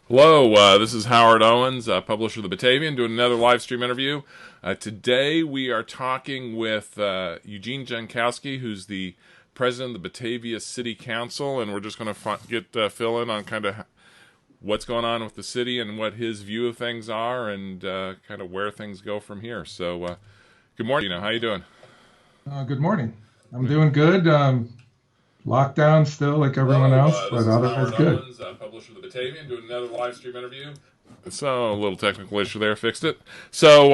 Hello, this is Howard Owens, publisher of the Batavian, doing another live stream interview. Today we are talking with Eugene Jankowski, who's the president of the Batavia City Council, and we're just going to get Phil in on kind of what's going on with the city and what his view of things are, and kind of where things go from here. So, good morning. How you doing? Good morning. I'm doing good. Lockdown still like everyone else, but otherwise good. Owens, publisher of the Batavian, doing another live stream interview. So, a little technical issue there, fixed it. So,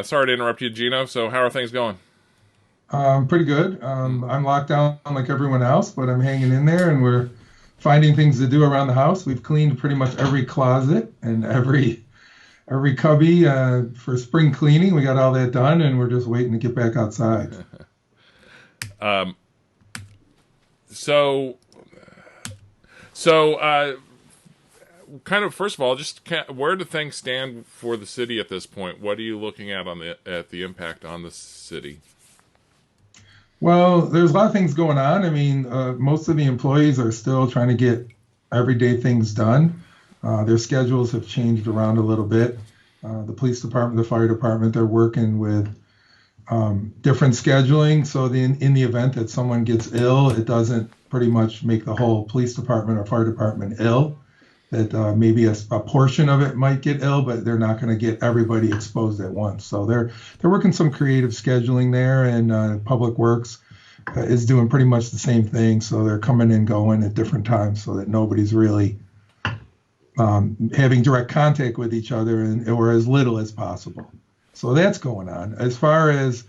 sorry to interrupt you, Gino. So, how are things going? Pretty good. I'm locked down like everyone else, but I'm hanging in there, and we're finding things to do around the house. We've cleaned pretty much every closet and every cubby for spring cleaning. We got all that done, and we're just waiting to get back outside. So, kind of first of all, where do things stand for the city at this point? What are you looking at at the impact on the city? Well, there's a lot of things going on. I mean, most of the employees are still trying to get everyday things done. Their schedules have changed around a little bit. The police department, the fire department, they're working with different scheduling. So in the event that someone gets ill, it doesn't pretty much make the whole police department or fire department ill. That maybe a portion of it might get ill, but they're not going to get everybody exposed at once. So they're working some creative scheduling there, and Public Works is doing pretty much the same thing. So they're coming and going at different times so that nobody's really having direct contact with each other, or as little as possible. So that's going on. As far as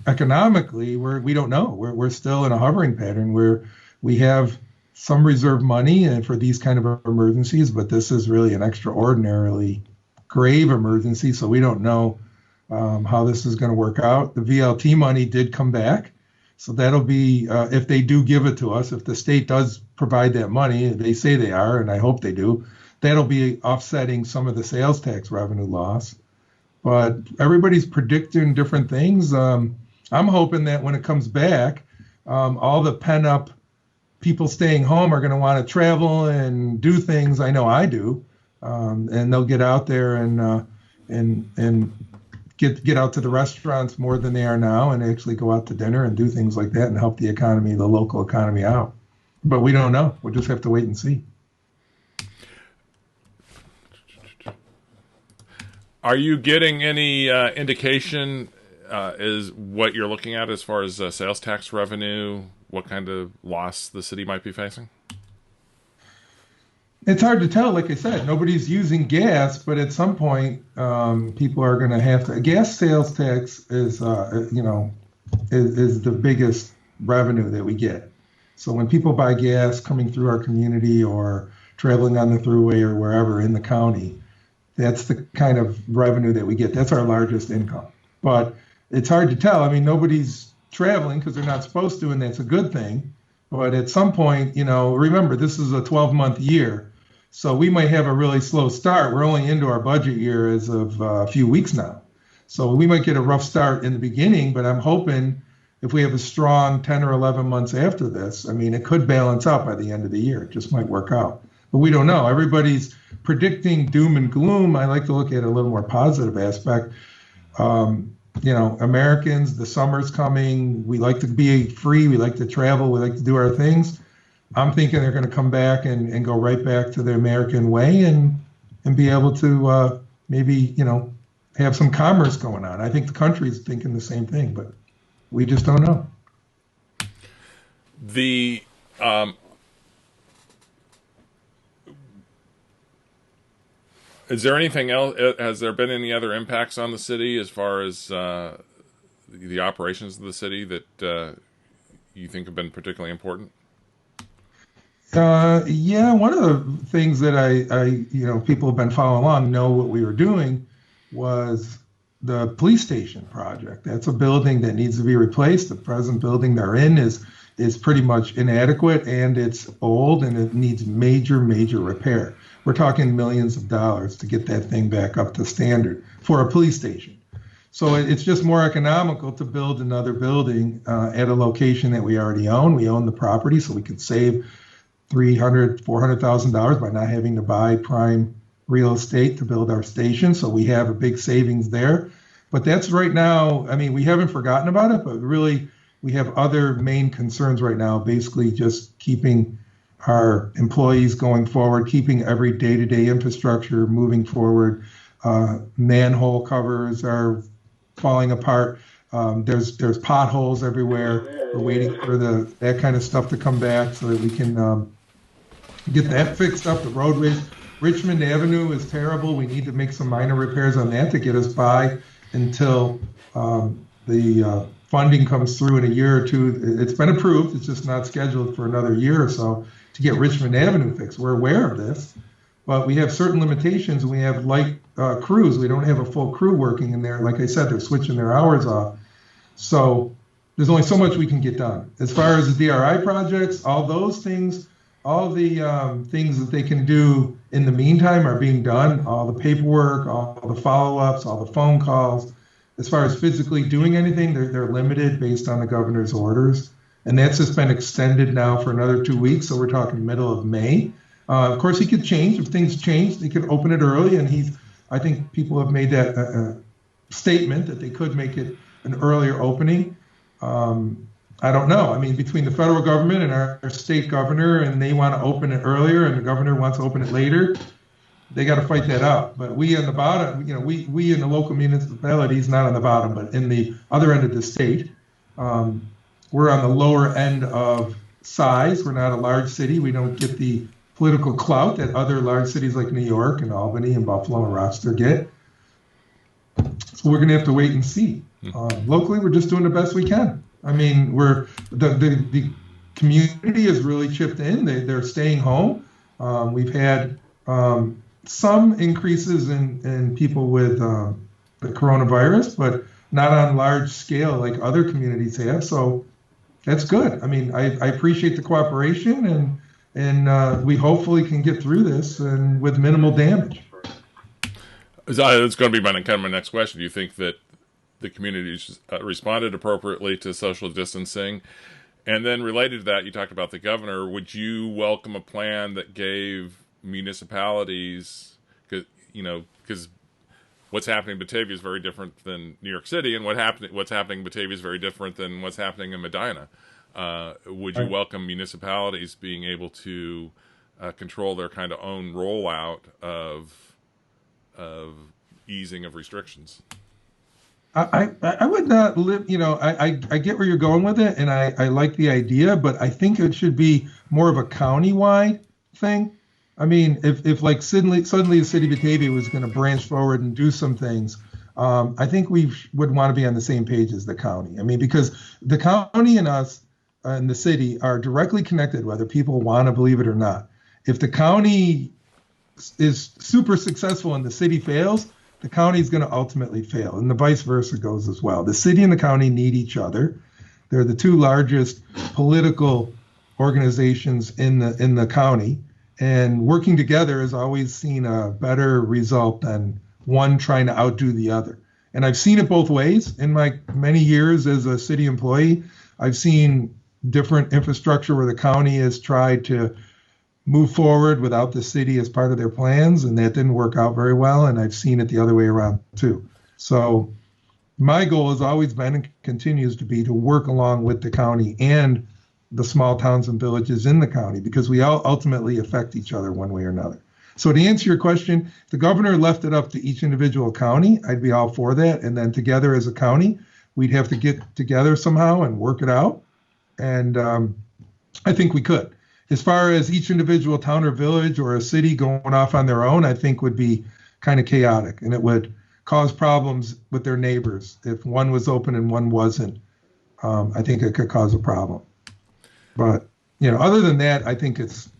economically, we don't know. We're still in a hovering pattern where we have some reserve money and for these kind of emergencies, but this is really an extraordinarily grave emergency, so we don't know how this is going to work out. The VLT money did come back, so that'll be, if they do give it to us, if the state does provide that money, they say they are, and I hope they do, that'll be offsetting some of the sales tax revenue loss. But everybody's predicting different things. I'm hoping that when it comes back, all the pent-up people staying home are going to want to travel and do things. I know I do, and they'll get out there and get out to the restaurants more than they are now, and actually go out to dinner and do things like that and help the economy, the local economy, out. But we don't know. We'll just have to wait and see. Are you getting any indication is what you're looking at as far as sales tax revenue? What kind of loss the city might be facing? It's hard to tell. Like I said, nobody's using gas, but at some point, people are going to have to. Gas sales tax is the biggest revenue that we get. So when people buy gas coming through our community or traveling on the thruway or wherever in the county, that's the kind of revenue that we get. That's our largest income. But it's hard to tell. I mean, nobody's traveling because they're not supposed to, and that's a good thing. But at some point, remember, this is a 12-month year. So we might have a really slow start. We're only into our budget year as of a few weeks now. So we might get a rough start in the beginning, but I'm hoping if we have a strong 10 or 11 months after this, I mean, it could balance out by the end of the year. It just might work out. But we don't know. Everybody's predicting doom and gloom. I like to look at a little more positive aspect. Americans, the summer's coming. We like to be free. We like to travel. We like to do our things. I'm thinking they're going to come back and go right back to the American way and be able to maybe, have some commerce going on. I think the country's thinking the same thing, but we just don't know. Is there anything else? Has there been any other impacts on the city as far as the operations of the city that you think have been particularly important? Yeah, one of the things that people have been following along know what we were doing was the police station project. That's a building that needs to be replaced. The present building they're in is pretty much inadequate, and it's old, and it needs major repair. We're talking millions of dollars to get that thing back up to standard for a police station. So it's just more economical to build another building at a location that we already own. We own the property, so we could save $400,000 by not having to buy prime real estate to build our station. So we have a big savings there. But that's right now, I mean, we haven't forgotten about it, but really we have other main concerns right now, basically just keeping our employees going forward, keeping every day-to-day infrastructure moving forward. Manhole covers are falling apart. There's potholes everywhere. We're waiting for that kind of stuff to come back so that we can get that fixed up. The roadways, Richmond Avenue is terrible. We need to make some minor repairs on that to get us by until the funding comes through in a year or two. It's been approved. It's just not scheduled for another year or so to get Richmond Avenue fixed. We're aware of this, but we have certain limitations. We have light crews. We don't have a full crew working in there. Like I said, they're switching their hours off. So there's only so much we can get done. As far as the DRI projects, all those things, all the things that they can do in the meantime are being done. All the paperwork, all the follow-ups, all the phone calls. As far as physically doing anything, they're limited based on the governor's orders. And that's just been extended now for another 2 weeks. So we're talking middle of May. Of course, he could change. If things change, they could open it early. And I think people have made that statement that they could make it an earlier opening. I don't know. I mean, between the federal government and our state governor, and they want to open it earlier, and the governor wants to open it later, they got to fight that out. But we on the bottom, we in the local municipalities, not on the bottom, but in the other end of the state, we're on the lower end of size. We're not a large city. We don't get the political clout that other large cities like New York and Albany and Buffalo and Rochester get. So we're going to have to wait and see. Locally, we're just doing the best we can. I mean, the community has really chipped in. They're staying home. We've had some increases in people with the coronavirus, but not on large scale like other communities have. So that's good. I mean, I appreciate the cooperation, and we hopefully can get through this and with minimal damage. That's going to be my next question. Do you think that the community responded appropriately to social distancing? And then related to that, you talked about the governor. Would you welcome a plan that gave municipalities, because what's happening in Batavia is very different than New York City, and what's happening in Batavia is very different than what's happening in Medina. Would you welcome municipalities being able to control their kind of own rollout of easing of restrictions? I would not live, I get where you're going with it, and I like the idea, but I think it should be more of a county-wide thing. I mean, if like suddenly the city of Batavia was going to branch forward and do some things, I think we would want to be on the same page as the county. I mean, because the county and us and the city are directly connected, whether people want to believe it or not. If the county is super successful and the city fails, the county is going to ultimately fail, and the vice versa goes as well. The city and the county need each other. They're the two largest political organizations in the county, and working together has always seen a better result than one trying to outdo the other. And I've seen it both ways. In my many years as a city employee, I've seen different infrastructure where the county has tried to move forward without the city as part of their plans, and that didn't work out very well. And I've seen it the other way around too. So my goal has always been and continues to be to work along with the county and the small towns and villages in the county, because we all ultimately affect each other one way or another. So to answer your question, if the governor left it up to each individual county, I'd be all for that. And then together as a county, we'd have to get together somehow and work it out. And I think we could. As far as each individual town or village or a city going off on their own, I think would be kind of chaotic, and it would cause problems with their neighbors. If one was open and one wasn't, I think it could cause a problem. But other than that, I think it's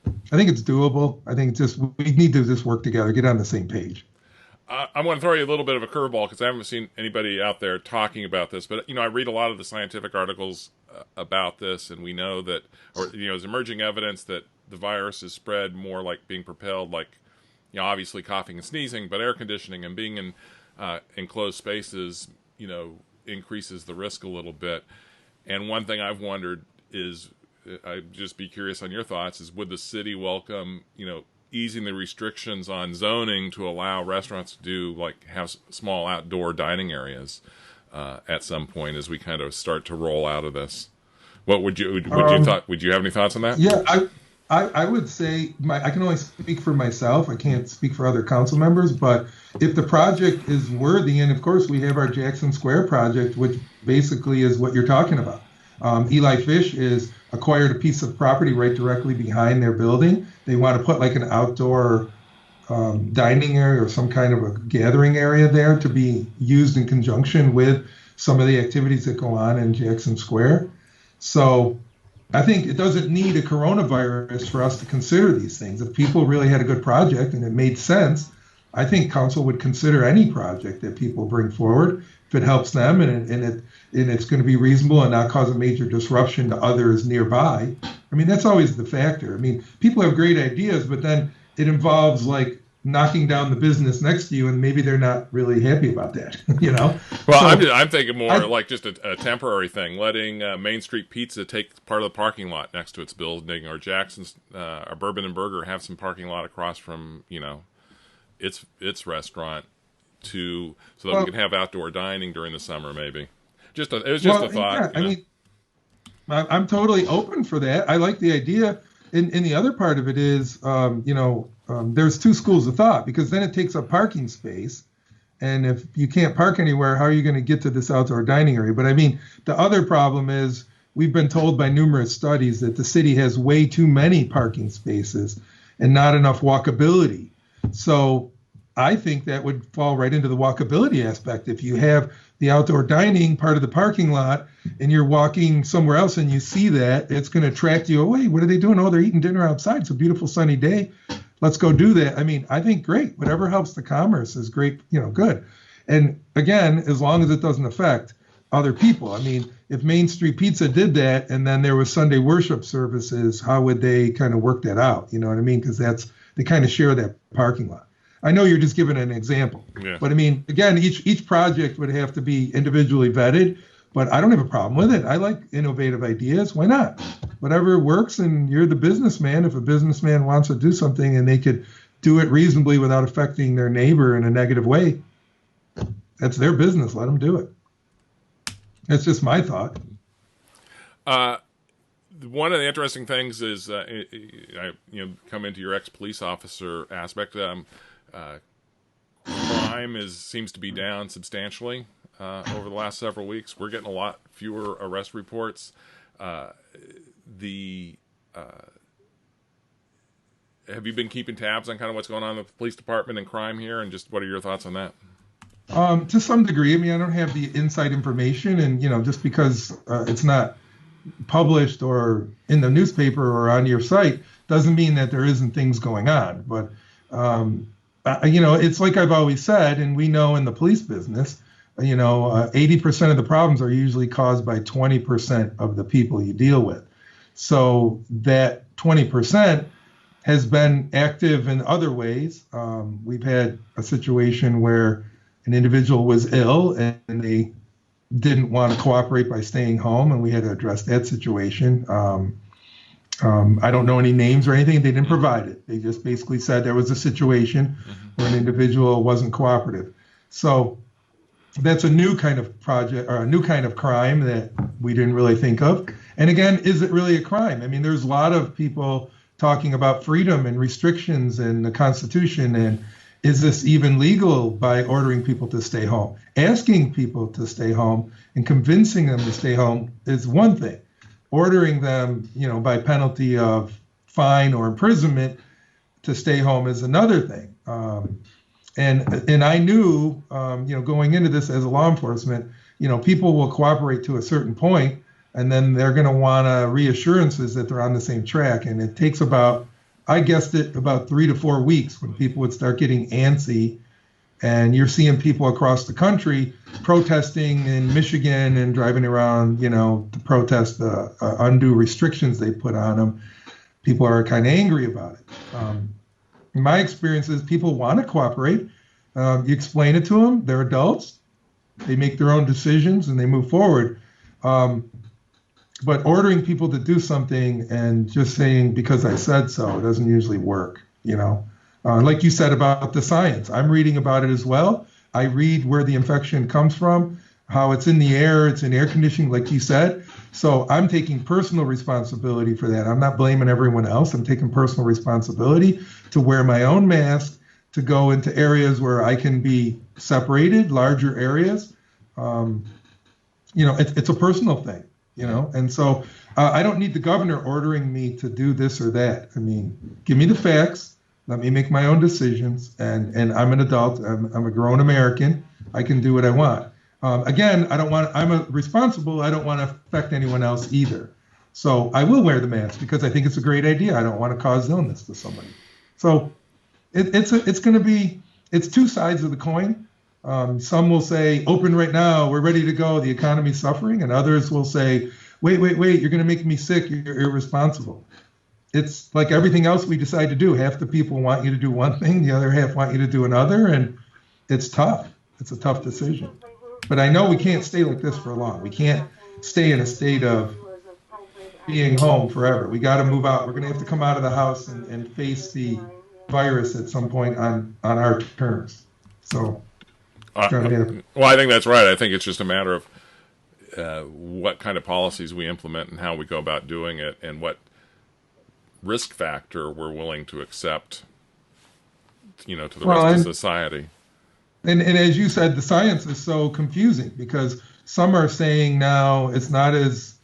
doable. I think we need to just work together, get on the same page. I'm going to throw you a little bit of a curveball because I haven't seen anybody out there talking about this. But I read a lot of the scientific articles about this, and we know that, there's emerging evidence that the virus is spread more like being propelled, like obviously coughing and sneezing, but air conditioning and being in enclosed spaces, increases the risk a little bit. And one thing I've wondered is I'd just be curious on your thoughts, is would the city welcome, easing the restrictions on zoning to allow restaurants to have small outdoor dining areas at some point as we kind of start to roll out of this? What would you have any thoughts on that? Yeah, I would say I can only speak for myself. I can't speak for other council members, but if the project is worthy, and of course we have our Jackson Square project, which basically is what you're talking about. Eli Fish is acquired a piece of property right directly behind their building. They want to put like an outdoor dining area or some kind of a gathering area there to be used in conjunction with some of the activities that go on in Jackson Square. So I think it doesn't need a coronavirus for us to consider these things. If people really had a good project and it made sense, I think council would consider any project that people bring forward if it helps them and it's going to be reasonable and not cause a major disruption to others nearby. I mean, that's always the factor. I mean, people have great ideas, but then it involves like knocking down the business next to you, and maybe they're not really happy about that, Well, so, I'm thinking more like just a temporary thing, letting Main Street Pizza take part of the parking lot next to its building, or Jackson's or Bourbon and Burger have some parking lot across from its restaurant so that we can have outdoor dining during the summer, maybe. It was just a thought. Yeah, I mean, I'm totally open for that. I like the idea. And the other part of it is, there's two schools of thought, because then it takes up parking space. And if you can't park anywhere, how are you going to get to this outdoor dining area? But I mean, the other problem is we've been told by numerous studies that the city has way too many parking spaces and not enough walkability. So I think that would fall right into the walkability aspect. If you have the outdoor dining part of the parking lot and you're walking somewhere else and you see that, it's going to attract you. Oh, wait, what are they doing? Oh, they're eating dinner outside. It's a beautiful sunny day. Let's go do that. I mean, I think great. Whatever helps the commerce is great, good. And again, as long as it doesn't affect other people. I mean, if Main Street Pizza did that and then there was Sunday worship services, how would they kind of work that out? You know what I mean? Because they kind of share that parking lot. I know you're just giving an example, but I mean, again, each project would have to be individually vetted, but I don't have a problem with it. I like innovative ideas. Why not? Whatever works, and you're the businessman. If a businessman wants to do something and they could do it reasonably without affecting their neighbor in a negative way, that's their business. Let them do it. That's just my thought. One of the interesting things is, come into your ex-police officer aspect. Crime seems to be down substantially over the last several weeks. We're getting a lot fewer arrest reports. Have you been keeping tabs on kind of what's going on with the police department and crime here, and just what are your thoughts on that? To some degree. I mean, I don't have the inside information, and just because it's not published or in the newspaper or on your site doesn't mean that there isn't things going on. But it's like I've always said, and we know in the police business, 80% of the problems are usually caused by 20% of the people you deal with. So that 20% has been active in other ways. We've had a situation where an individual was ill and they didn't want to cooperate by staying home, and we had to address that situation. I don't know any names or anything. They didn't provide it. They just basically said there was a situation where an individual wasn't cooperative. So that's a new kind of project, or a new kind of crime that we didn't really think of. And again, is it really a crime? I mean, there's a lot of people talking about freedom and restrictions and the Constitution, and is this even legal by ordering people to stay home? Asking people to stay home and convincing them to stay home is one thing. Ordering them, by penalty of fine or imprisonment to stay home is another thing. And I knew, going into this as a law enforcement, people will cooperate to a certain point, and then they're going to want reassurances that they're on the same track. And it takes I guessed it about 3 to 4 weeks when people would start getting antsy. And you're seeing people across the country protesting in Michigan and driving around, to protest the undue restrictions they put on them. People are kind of angry about it. In my experience is people want to cooperate. You explain it to them. They're adults. They make their own decisions and they move forward. but ordering people to do something and just saying because I said so doesn't usually work, you know. Like you said about the science, I'm reading about it as well. I read where the infection comes from, how it's in the air, it's in air conditioning, like you said. So I'm taking personal responsibility for that. I'm not blaming everyone else. I'm taking personal responsibility to wear my own mask, to go into areas where I can be separated, larger areas. It's a personal thing, and so I don't need the governor ordering me to do this or that. I mean, give me the facts. Let me make my own decisions. And I'm an adult. I'm a grown American. I can do what I want. Again, I'm responsible. I don't want to affect anyone else either. So I will wear the mask because I think it's a great idea. I don't want to cause illness to somebody. So it's two sides of the coin. Some will say, open right now, we're ready to go, the economy's suffering. And others will say, wait, you're going to make me sick, you're irresponsible. It's like everything else we decide to do. Half the people want you to do one thing, the other half want you to do another, and it's tough. It's a tough decision. But I know we can't stay like this for long. We can't stay in a state of being home forever. We got to move out. We're going to have to come out of the house and face the virus at some point on our terms. So, well, I think that's right. I think it's just a matter of what kind of policies we implement and how we go about doing it, and what risk factor we're willing to accept, to the rest of society. And as you said, the science is so confusing because some are saying now it's not as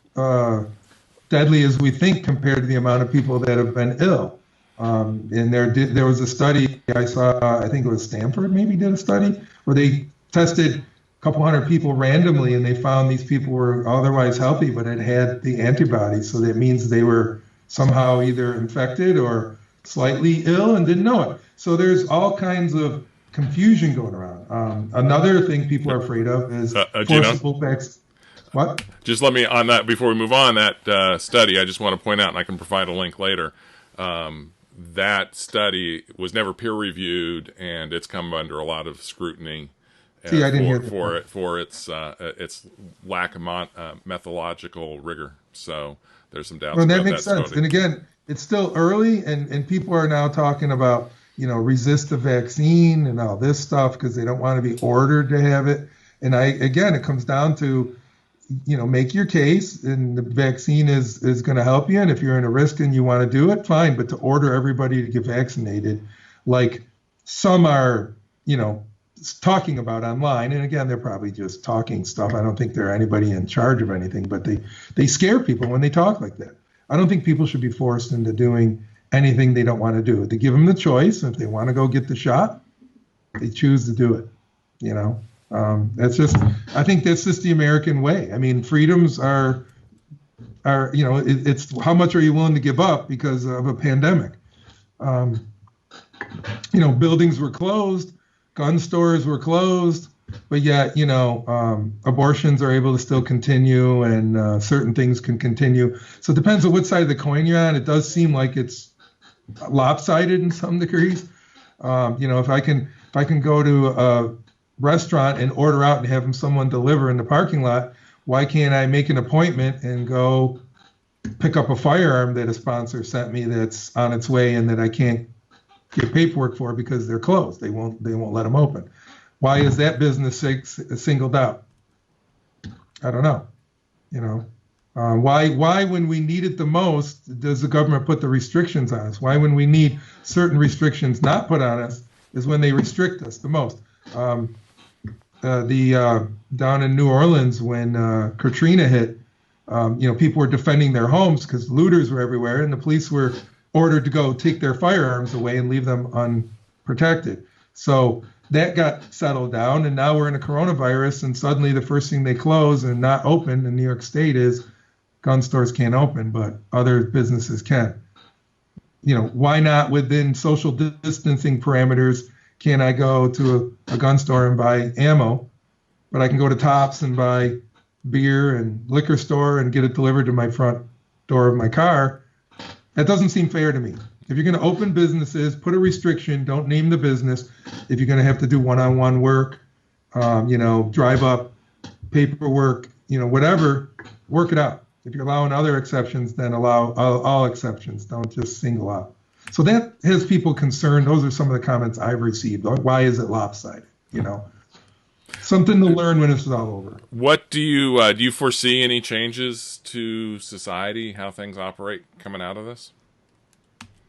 deadly as we think compared to the amount of people that have been ill. And there was a study I saw, I think it was Stanford maybe did a study, where they tested a couple hundred people randomly, and they found these people were otherwise healthy but had the antibodies. So that means they were somehow either infected or slightly ill and didn't know it. So there's all kinds of confusion going around. Another thing people are afraid of is forcible vaccines. What? Just let me, on that, before we move on, that study, I just want to point out, and I can provide a link later, that study was never peer-reviewed, and it's come under a lot of scrutiny for its lack of methodological rigor. So there's some doubts about that. That makes sense. Study. And again, it's still early, and people are now talking about, resist the vaccine and all this stuff because they don't want to be ordered to have it. And it comes down to, make your case, and the vaccine is going to help you. And if you're in a risk and you want to do it, fine. But to order everybody to get vaccinated, like some are, talking about online, and again, they're probably just talking stuff. I don't think they're anybody in charge of anything, but they scare people when they talk like that. I don't think people should be forced into doing anything they don't want to do. They give them the choice. If they want to go get the shot, they choose to do it. I think that's just the American way. I mean, freedoms are it's how much are you willing to give up because of a pandemic? Buildings were closed, gun stores were closed, but yet, abortions are able to still continue, and certain things can continue. So it depends on what side of the coin you're on. It does seem like it's lopsided in some degrees. If I can go to a restaurant and order out and have someone deliver in the parking lot, why can't I make an appointment and go pick up a firearm that a sponsor sent me that's on its way and that I can't get paperwork for because they're closed? They won't let them open. Why is that business singled out? I don't know. Why when we need it the most does the government put the restrictions on us? Why when we need certain restrictions not put on us is when they restrict us the most? Down in New Orleans when Katrina hit, people were defending their homes because looters were everywhere, and the police were ordered to go take their firearms away and leave them unprotected. So that got settled down, and now we're in a coronavirus, and suddenly the first thing they close and not open in New York State is gun stores can't open, but other businesses can. Why not within social distancing parameters can I go to a gun store and buy ammo, but I can go to Tops and buy beer and liquor store and get it delivered to my front door of my car? That doesn't seem fair to me. If you're going to open businesses, put a restriction, don't name the business. If you're going to have to do one-on-one work, drive up, paperwork, whatever, work it out. If you're allowing other exceptions, then allow all exceptions. Don't just single out. So that has people concerned. Those are some of the comments I've received. Why is it lopsided? Something to learn when this is all over. What do you foresee any changes to society, how things operate coming out of this?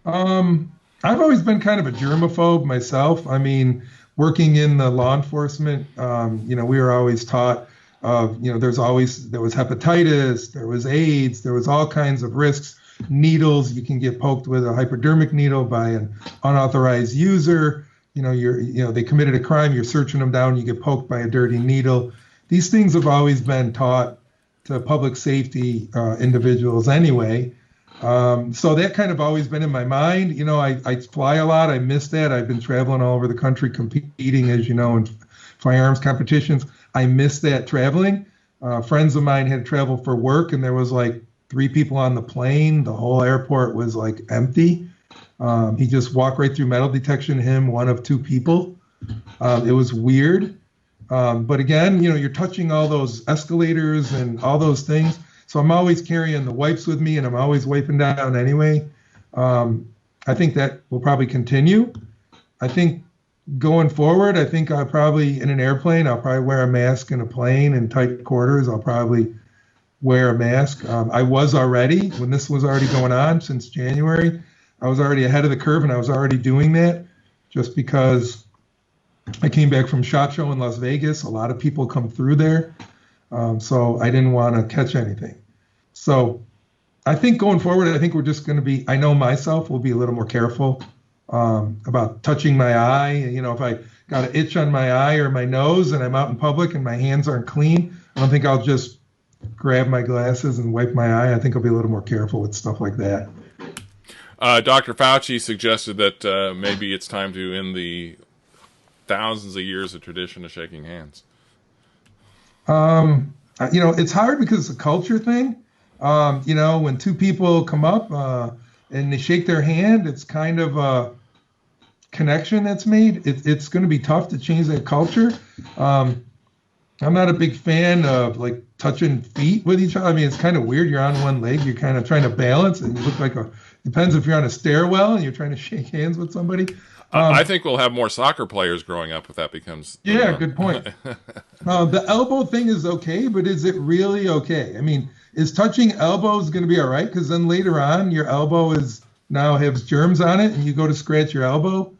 I've always been kind of a germaphobe myself. I mean, working in the law enforcement, we were always taught there was hepatitis, there was AIDS, there was all kinds of risks. Needles, you can get poked with a hypodermic needle by an unauthorized user. They committed a crime, you're searching them down, you get poked by a dirty needle. These things have always been taught to public safety individuals anyway. So that kind of always been in my mind. I fly a lot. I miss that. I've been traveling all over the country competing, as you know, in firearms competitions. I miss that traveling. Friends of mine had to travel for work, and there was like 3 people on the plane. The whole airport was like empty. He just walked right through metal detection, him, one of 2 people. It was weird. But again, you're touching all those escalators and all those things. So I'm always carrying the wipes with me, and I'm always wiping down anyway. I think that will probably continue. I think going forward, I'll probably, in an airplane, I'll probably wear a mask in a plane in tight quarters. I'll probably wear a mask. I was already, when this was already going on since January, I was already ahead of the curve, and I was already doing that just because I came back from SHOT Show in Las Vegas. A lot of people come through there. So I didn't want to catch anything. So I think going forward, I think we're just going to be, I know myself will be a little more careful about touching my eye. If I got an itch on my eye or my nose and I'm out in public and my hands aren't clean, I don't think I'll just grab my glasses and wipe my eye. I think I'll be a little more careful with stuff like that. Dr. Fauci suggested that maybe it's time to end the thousands of years of tradition of shaking hands. It's hard because it's a culture thing. When 2 people come up and they shake their hand, it's kind of a connection that's made. It's going to be tough to change that culture. I'm not a big fan of like touching feet with each other. I mean, it's kind of weird. You're on one leg, you're kind of trying to balance, and you look like depends if you're on a stairwell and you're trying to shake hands with somebody. I think we'll have more soccer players growing up if that becomes... Good point. The elbow thing is okay, but is it really okay? I mean, is touching elbows going to be all right? Because then later on, your elbow now has germs on it, and you go to scratch your elbow,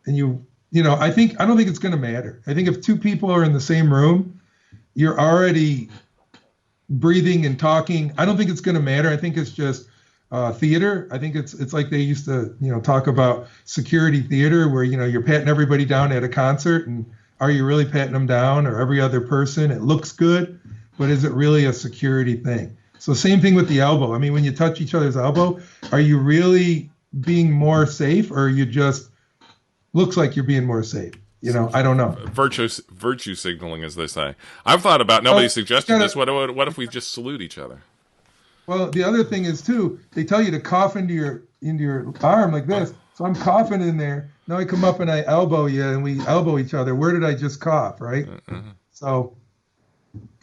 and I don't think it's going to matter. I think if 2 people are in the same room, you're already breathing and talking. I don't think it's going to matter. I think it's just theater. I think it's like they used to, talk about security theater where, you're patting everybody down at a concert, and are you really patting them down, or every other person? It looks good, but is it really a security thing? So same thing with the elbow. I mean, when you touch each other's elbow, are you really being more safe, or you just looks like you're being more safe? I don't know. Virtue signaling, as they say. I've thought about, nobody suggested this. What if we just salute each other? Well, the other thing is too, they tell you to cough into your arm like this. So I'm coughing in there. Now I come up and I elbow you, and we elbow each other. Where did I just cough, right? So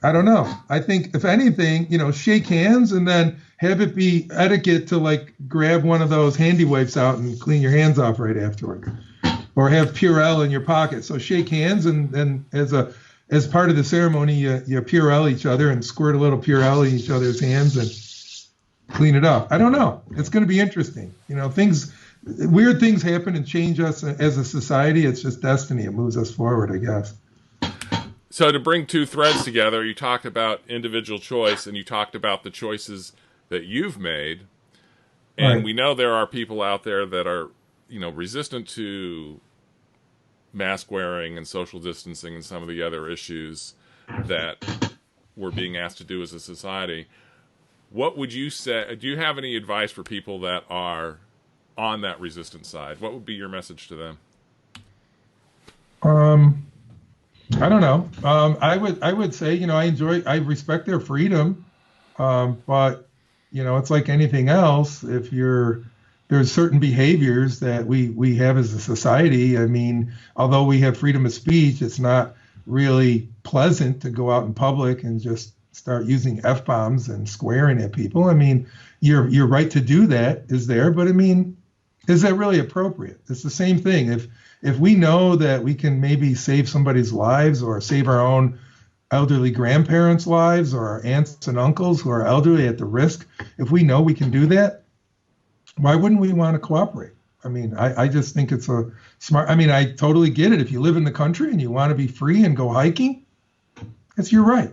I don't know. I think if anything, shake hands and then have it be etiquette to like grab one of those handy wipes out and clean your hands off right afterward, or have Purell in your pocket. So shake hands, and then as part of the ceremony, you Purell each other and squirt a little Purell in each other's hands and clean it up. I don't know. It's going to be interesting. Weird things happen and change us as a society. It's just destiny. It moves us forward, I guess. So to bring 2 threads together, you talked about individual choice, and you talked about the choices that you've made. And Right. we know there are people out there that are, resistant to mask wearing and social distancing and some of the other issues that we're being asked to do as a society. What would you say? Do you have any advice for people that are on that resistant side? What would be your message to them? I don't know. I would say, I respect their freedom, but it's like anything else. There's certain behaviors that we have as a society. I mean, although we have freedom of speech, it's not really pleasant to go out in public and just start using F-bombs and swearing at people. I mean, your right to do that is there, but I mean, is that really appropriate? It's the same thing. If we know that we can maybe save somebody's lives or save our own elderly grandparents' lives or our aunts and uncles who are elderly at the risk, if we know we can do that, why wouldn't we want to cooperate? I mean, I just think it's a smart, I mean, I totally get it. If you live in the country and you want to be free and go hiking, it's your right.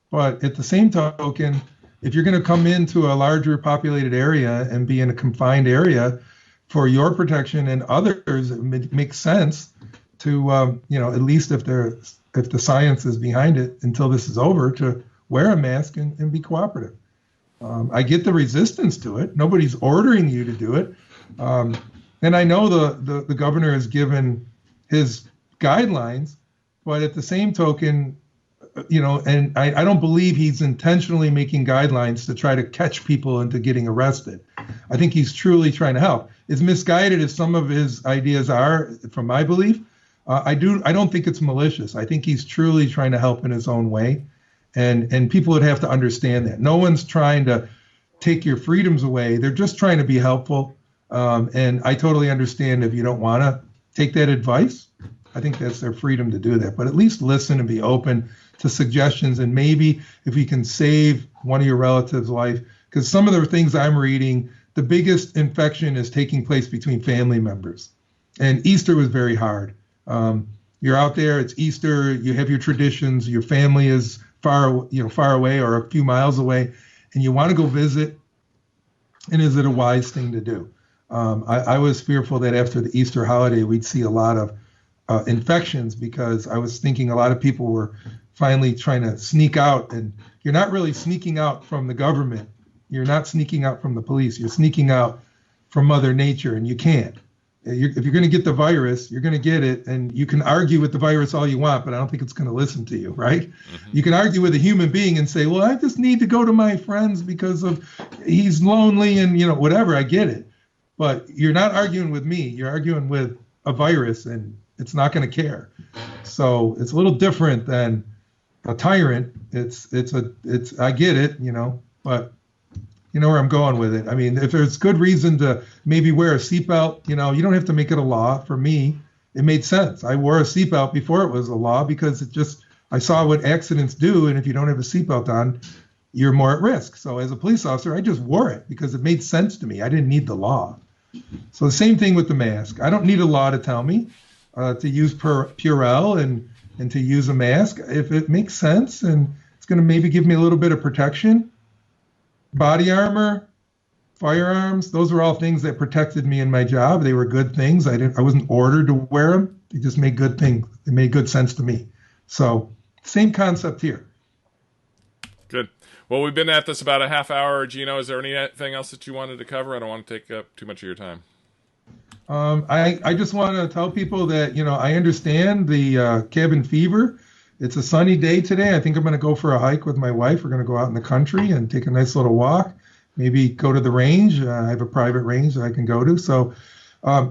But at the same token, if you're going to come into a larger populated area and be in a confined area for your protection and others, it makes sense to, at least if the science is behind it until this is over, to wear a mask and be cooperative. I get the resistance to it. Nobody's ordering you to do it. And I know the governor has given his guidelines, but at the same token, and I don't believe he's intentionally making guidelines to try to catch people into getting arrested. I think he's truly trying to help. As misguided as some of his ideas are, from my belief, I don't think it's malicious. I think he's truly trying to help in his own way. And people would have to understand that. No one's trying to take your freedoms away. They're just trying to be helpful. And I totally understand if you don't want to take that advice. I think that's their freedom to do that. But at least listen and be open to suggestions. And maybe if you can save one of your relatives' life, because some of the things I'm reading, the biggest infection is taking place between family members. And Easter was very hard. You're out there, it's Easter, you have your traditions, your family is far away or a few miles away, and you want to go visit. And is it a wise thing to do? I was fearful that after the Easter holiday, we'd see a lot of infections, because I was thinking a lot of people were finally trying to sneak out. And you're not really sneaking out from the government. You're not sneaking out from the police. You're sneaking out from Mother Nature, and you can't. If you're going to get the virus, you're going to get it, and you can argue with the virus all you want, but I don't think it's going to listen to you, right? Mm-hmm. You can argue with a human being and say, well, I just need to go to my friends because he's lonely and, whatever, I get it. But you're not arguing with me. You're arguing with a virus, and it's not going to care. So it's a little different than a tyrant. I get it, but you know where I'm going with it. I mean, if there's good reason to maybe wear a seatbelt, you don't have to make it a law. For me, it made sense. I wore a seatbelt before it was a law because I saw what accidents do. And if you don't have a seatbelt on, you're more at risk. So as a police officer, I just wore it because it made sense to me. I didn't need the law. So the same thing with the mask. I don't need a law to tell me to use Purell and to use a mask. If it makes sense and it's going to maybe give me a little bit of protection. Body armor, firearms, those were all things that protected me in my job. They were good things. I wasn't ordered to wear them. They just made good things. They made good sense to me. So same concept here. Good. Well, we've been at this about a half hour. Gino, is there anything else that you wanted to cover? I don't want to take up too much of your time. I just want to tell people that, I understand the cabin fever. It's a sunny day today. I think I'm going to go for a hike with my wife. We're going to go out in the country and take a nice little walk, maybe go to the range. I have a private range that I can go to. So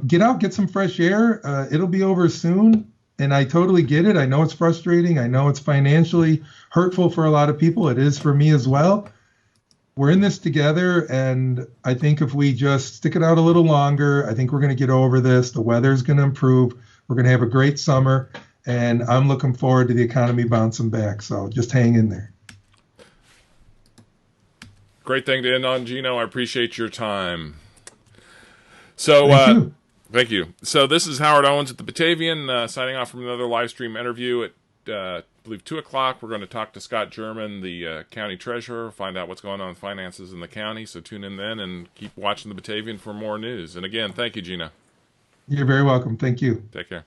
get out, get some fresh air. It'll be over soon. And I totally get it. I know it's frustrating. I know it's financially hurtful for a lot of people. It is for me as well. We're in this together. And I think if we just stick it out a little longer, I think we're going to get over this. The weather's going to improve. We're going to have a great summer. And I'm looking forward to the economy bouncing back. So just hang in there. Great thing to end on, Gino. I appreciate your time. So, thank you. So this is Howard Owens at the Batavian, signing off from another live stream interview at, I believe, 2 o'clock. We're going to talk to Scott German, the county treasurer, find out what's going on with finances in the county. So tune in then and keep watching the Batavian for more news. And again, thank you, Gino. You're very welcome. Thank you. Take care.